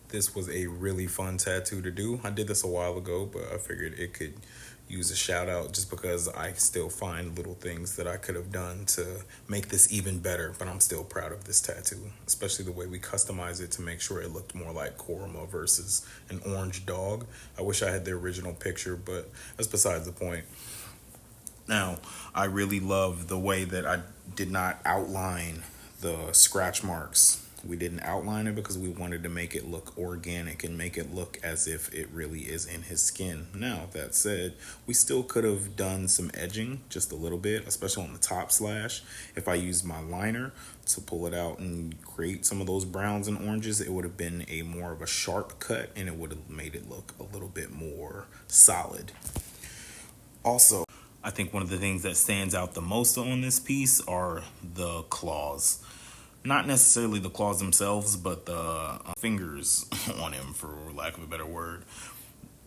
This was a really fun tattoo to do. I did this a while ago, but I figured it could use a shout out just because I still find little things that I could have done to make this even better. But I'm still proud of this tattoo, especially the way we customized it to make sure it looked more like Korma versus an orange dog. I wish I had the original picture, but that's besides the point. Now, I really love the way that I did not outline the scratch marks. We didn't outline it because we wanted to make it look organic and make it look as if it really is in his skin. Now, that said, we still could have done some edging just a little bit, especially on the top slash. If I used my liner to pull it out and create some of those browns and oranges, it would have been a more of a sharp cut and it would have made it look a little bit more solid. Also, I think one of the things that stands out the most on this piece are the claws. Not necessarily the claws themselves, but the fingers on him, for lack of a better word.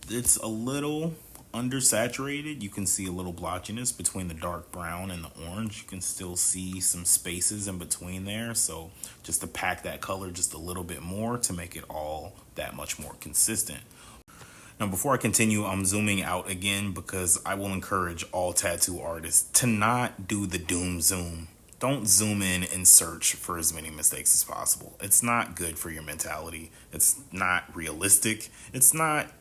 It's a little undersaturated. You can see a little blotchiness between the dark brown and the orange. You can still see some spaces in between there. So just to pack that color just a little bit more to make it all that much more consistent. Now, before I continue, I'm zooming out again because I will encourage all tattoo artists to not do the doom zoom. Don't zoom in and search for as many mistakes as possible. It's not good for your mentality. It's not realistic. It's not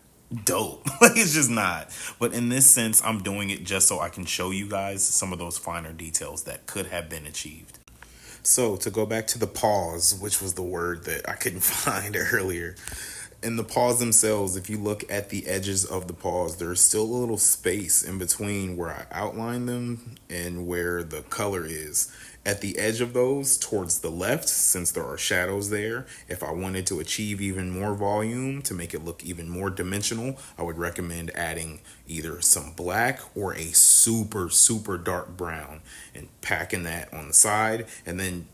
dope. It's just not. But in this sense, I'm doing it just so I can show you guys some of those finer details that could have been achieved. So to go back to the paws, which was the word that I couldn't find earlier. In the paws themselves, if you look at the edges of the paws, there's still a little space in between where I outline them and where the color is. At the edge of those, towards the left, since there are shadows there, if I wanted to achieve even more volume to make it look even more dimensional, I would recommend adding either some black or a super, super dark brown and packing that on the side and then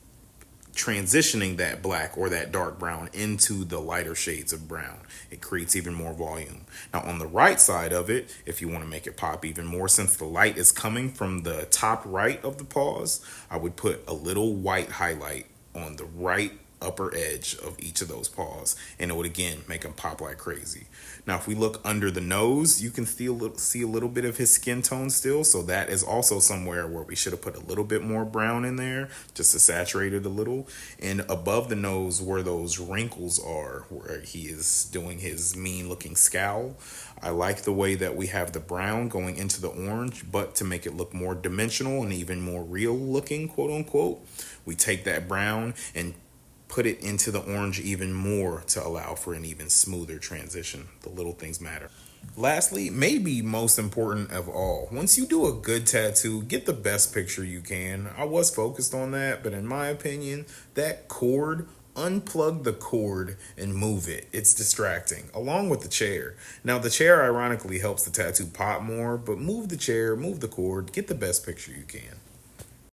transitioning that black or that dark brown into the lighter shades of brown. It creates even more volume. Now on the right side of it, if you want to make it pop even more, since the light is coming from the top right of the paws, I would put a little white highlight on the right upper edge of each of those paws, and it would again make them pop like crazy. Now if we look under the nose, you can still see a little bit of his skin tone still, so that is also somewhere where we should have put a little bit more brown in there just to saturate it a little. And above the nose where those wrinkles are, where he is doing his mean looking scowl, I like the way that we have the brown going into the orange, but to make it look more dimensional and even more real looking, quote unquote, we take that brown and put it into the orange even more to allow for an even smoother transition. The little things matter. Lastly, maybe most important of all, once you do a good tattoo, get the best picture you can. I was focused on that, but in my opinion, that cord, unplug the cord and move it. It's distracting, along with the chair. Now, the chair ironically helps the tattoo pop more, but move the chair, move the cord, get the best picture you can.